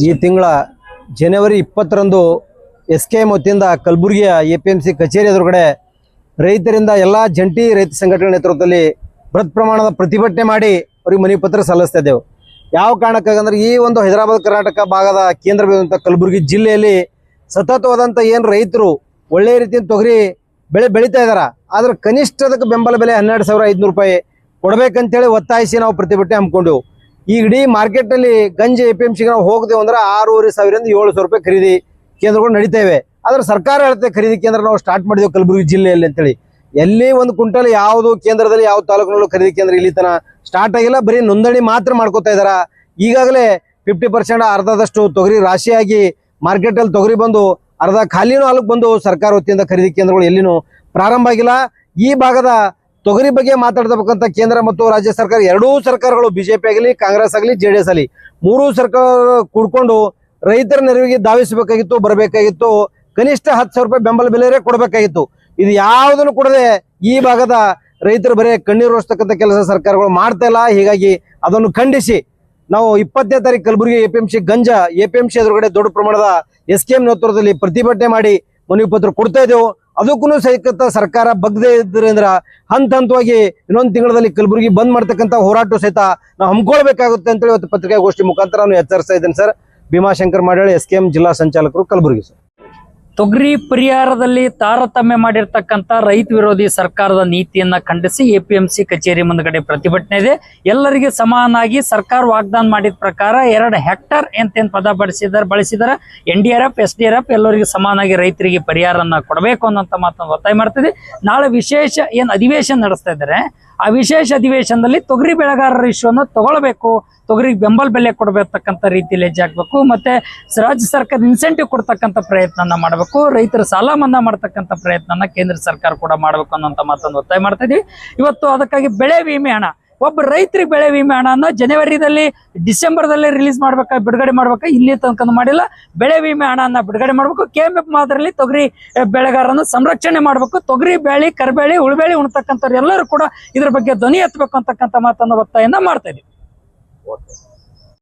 ಈ ತಿಂಗಳ ಜನವರಿ 20ರಂದು SKM ವತಿಯಿಂದ ಕಲಬುರಗಿಯ APMC ಕಚೇರಿ ಎದುರುಗಡೆ ರೈತರಿಂದ ಎಲ್ಲ ಜಂಟಿ ರೈತ ಸಂಘಟನೆ ನೇತೃತ್ವದಲ್ಲಿ ಬೃಹತ್ ಪ್ರಮಾಣದ ಪ್ರತಿಭಟನೆ ಮಾಡಿ ಅವರಿಗೆ ಮನವಿ ಪತ್ರ ಸಲ್ಲಿಸ್ತಾ ಇದ್ದೇವೆ. ಯಾವ ಕಾರಣಕ್ಕಾಗಂದ್ರೆ ಈ ಒಂದು ಹೈದರಾಬಾದ್ ಕರ್ನಾಟಕ ಭಾಗದ ಕೇಂದ್ರ ಬಿಂದುವಂತ ಕಲಬುರಗಿ ಜಿಲ್ಲೆಯಲ್ಲಿ ಸತತವಾದಂಥ ಏನು ರೈತರು ಒಳ್ಳೆ ರೀತಿಯಿಂದ ತೊಗರಿ ಬೆಳೆ ಬೆಳೀತಾ ಇದಾರ, ಆದ್ರೆ ಕನಿಷ್ಠದಕ್ಕೆ ಬೆಂಬಲ ಬೆಲೆ 12,500 ರೂಪಾಯಿ ಕೊಡಬೇಕಂತೇಳಿ ಒತ್ತಾಯಿಸಿ ನಾವು ಪ್ರತಿಭಟನೆ ಹಮ್ಮಿಕೊಂಡೆವು. ಈ ಇಡೀ ಮಾರ್ಕೆಟ್ನಲ್ಲಿ ಗಂಜಿ APMCಗೆ ನಾವು ಹೋಗದೇವು ಅಂದ್ರೆ 6,500ರಿಂದ 7,000 ರೂಪಾಯಿ ಖರೀದಿ ಕೇಂದ್ರಗಳು ನಡೀತೇವೆ. ಆದ್ರೆ ಸರ್ಕಾರ ಹೇಳುತ್ತೆ ಖರೀದಿ ಕೇಂದ್ರ ನಾವು ಸ್ಟಾರ್ಟ್ ಮಾಡಿದೆವು ಕಲಬುರಗಿ ಜಿಲ್ಲೆಯಲ್ಲಿ ಅಂತೇಳಿ. ಎಲ್ಲಿ ಒಂದು ಕ್ವಿಂಟಲ್ ಯಾವುದು ಕೇಂದ್ರದಲ್ಲಿ ಯಾವ ತಾಲೂಕಿನಲ್ಲೂ ಖರೀದಿ ಕೇಂದ್ರ ಇಲ್ಲಿ ತನ ಸ್ಟಾರ್ಟ್ ಆಗಿಲ್ಲ, ಬರೀ ನೋಂದಣಿ ಮಾತ್ರ ಮಾಡ್ಕೋತಾ ಇದಾರ. ಈಗಾಗಲೇ 50% ಅರ್ಧದಷ್ಟು ತೊಗರಿ ರಾಶಿಯಾಗಿ ಮಾರ್ಕೆಟಲ್ಲಿ ತೊಗರಿ ಬಂದು ಅರ್ಧ ಖಾಲಿನೂ ಅಲ್ಲಿಗೆ ಬಂದು ಸರ್ಕಾರ ವತಿಯಿಂದ ಖರೀದಿ ಕೇಂದ್ರಗಳು ಎಲ್ಲಿನೂ ಪ್ರಾರಂಭ ಆಗಿಲ್ಲ. ಈ ಭಾಗದ ತೊಗರಿ ಬಗ್ಗೆ ಮಾತಾಡ್ತಕ್ಕಂಥ ಕೇಂದ್ರ ಮತ್ತು ರಾಜ್ಯ ಸರ್ಕಾರ ಎರಡೂ ಸರ್ಕಾರಗಳು ಬಿಜೆಪಿ ಆಗಲಿ ಕಾಂಗ್ರೆಸ್ ಆಗಲಿ JDS ಆಗಲಿ ಮೂರೂ ಸರ್ಕಾರ ಕೂಡ್ಕೊಂಡು ರೈತರ ನೆರವಿಗೆ ಧಾವಿಸಬೇಕಾಗಿತ್ತು, ಬರಬೇಕಾಗಿತ್ತು. ಕನಿಷ್ಠ 10,000 ರೂಪಾಯಿ ಬೆಂಬಲ ಬೆಲೆ ಕೊಡಬೇಕಾಗಿತ್ತು. ಇದು ಯಾವುದನ್ನು ಕೊಡದೆ ಈ ಭಾಗದ ರೈತರು ಬರೀ ಕಣ್ಣೀರು ಒರೆಸ್ತಕ್ಕಂಥ ಕೆಲಸ ಸರ್ಕಾರಗಳು ಮಾಡ್ತಾ ಇಲ್ಲ. ಹೀಗಾಗಿ ಅದನ್ನು ಖಂಡಿಸಿ ನಾವು 20ನೇ ತಾರೀಕು ಕಲಬುರಗಿ APMC ಎದುರುಗಡೆ ದೊಡ್ಡ ಪ್ರಮಾಣದ SKM ನೇತೃತ್ವದಲ್ಲಿ ಪ್ರತಿಭಟನೆ ಮಾಡಿ ಮನವಿ ಪತ್ರ ಕೊಡ್ತಾ ಇದ್ದೇವೆ. ಅದಕ್ಕೂ ಸಹಿತ ಸರ್ಕಾರ ಬಗ್ಗದೇ ಇದ್ರಿಂದ ಹಂತವಾಗಿ ಇನ್ನೊಂದು ತಿಂಗಳಲ್ಲಿ ಕಲಬುರಗಿ ಬಂದ್ ಮಾಡ್ತಕ್ಕಂಥ ಹೋರಾಟ ಸಹಿತ ನಾವು ಹಮ್ಮಿಕೊಳ್ಬೇಕಾಗುತ್ತೆ ಅಂತೇಳಿ ಇವತ್ತು ಪತ್ರಿಕಾಗೋಷ್ಠಿ ಮುಖಾಂತರ ನಾನು ಎಚ್ಚರಿಸ್ತಾ ಇದ್ದೇನೆ ಸರ್. ಭೀಮಾಶಂಕರ್ ಮಾಡಾಳಿ, SKM ಜಿಲ್ಲಾ ಸಂಚಾಲಕರು, ಕಲಬುರಗಿ ಸರ್. ತೊಗರಿ ಪರಿಹಾರದಲ್ಲಿ ತಾರತಮ್ಯ ಮಾಡಿರ್ತಕ್ಕಂಥ ರೈತ ವಿರೋಧಿ ಸರ್ಕಾರದ ನೀತಿಯನ್ನ ಖಂಡಿಸಿ APMC ಕಚೇರಿ ಮುಂದ್ಗಡೆ ಪ್ರತಿಭಟನೆ ಇದೆ. ಎಲ್ಲರಿಗೆ ಸಮಾನಾಗಿ ಸರ್ಕಾರ ವಾಗ್ದಾನ ಮಾಡಿದ ಪ್ರಕಾರ 2 ಹೆಕ್ಟರ್ ಎಂತೇನು ಪದ ಬಳಸಿದಾರೆ NDRF SDRF ಎಲ್ಲರಿಗೆ ಸಮಾನಾಗಿ ರೈತರಿಗೆ ಪರಿಹಾರನ ಕೊಡಬೇಕು ಅನ್ನೋಂಥ ಮಾತನ್ನು ಒತ್ತಾಯ ಮಾಡ್ತಿದೆ. ನಾಳೆ ವಿಶೇಷ ಏನು ಅಧಿವೇಶನ ನಡೆಸ್ತಾ ಇದ್ದಾರೆ, ಆ ವಿಶೇಷ ಅಧಿವೇಶನದಲ್ಲಿ ತೊಗರಿ ಬೆಳೆಗಾರರ ಇಶ್ಯೂವನ್ನು ತಗೊಳ್ಬೇಕು, ತೊಗರಿಗೆ ಬೆಂಬಲ ಬೆಲೆ ಕೊಡಬೇಕಂತ ರೀತಿಯಲ್ಲಿ ಹೆಜ್ಜೆ ಹಾಕಬೇಕು, ಮತ್ತೆ ರಾಜ್ಯ ಸರ್ಕಾರ ಇನ್ಸೆಂಟಿವ್ ಕೊಡ್ತಕ್ಕಂಥ ಪ್ರಯತ್ನ ಮಾಡಬೇಕು, ರೈತರ ಸಾಲ ಮನ್ನಾ ಮಾಡ್ತಕ್ಕಂಥ ಪ್ರಯತ್ನ ಕೇಂದ್ರ ಸರ್ಕಾರ ಕೂಡ ಮಾಡಬೇಕು ಅನ್ನೋಂಥ ಮಾತನ್ನು ಒತ್ತಾಯ ಮಾಡ್ತಾ ಇದೀವಿ. ಇವತ್ತು ಅದಕ್ಕಾಗಿ ಬೆಳೆ ವಿಮೆ ಹಣ, ಒಬ್ಬ ರೈತರಿಗೆ ಬೆಳೆ ವಿಮೆ ಹಣನ ಡಿಸೆಂಬರ್ದಲ್ಲಿ ರಿಲೀಸ್ ಮಾಡ್ಬೇಕಾ, ಬಿಡುಗಡೆ ಮಾಡ್ಬೇಕಾ, ಇಲ್ಲಿ ತನಕ ಮಾಡಿಲ್ಲ. ಬೆಳೆ ವಿಮೆ ಹಣನ ಬಿಡುಗಡೆ ಮಾಡ್ಬೇಕು. KMF ಮಾದರಿಯಲ್ಲಿ ತೊಗರಿ ಬೆಳೆಗಾರರನ್ನು ಸಂರಕ್ಷಣೆ ಮಾಡಬೇಕು. ತೊಗರಿ ಬೆಳೆ, ಕರಿಬೇಳೆ, ಉಳುಬೇಳೆ ಉಣ್ತಕ್ಕಂಥವ್ರು ಎಲ್ಲರೂ ಕೂಡ ಇದ್ರ ಬಗ್ಗೆ ಧ್ವನಿ ಎತ್ತಬೇಕು ಅಂತಕ್ಕಂಥ ಮಾತನ್ನು ಒತ್ತಾಯನ ಮಾಡ್ತಾ ಇದೀವಿ.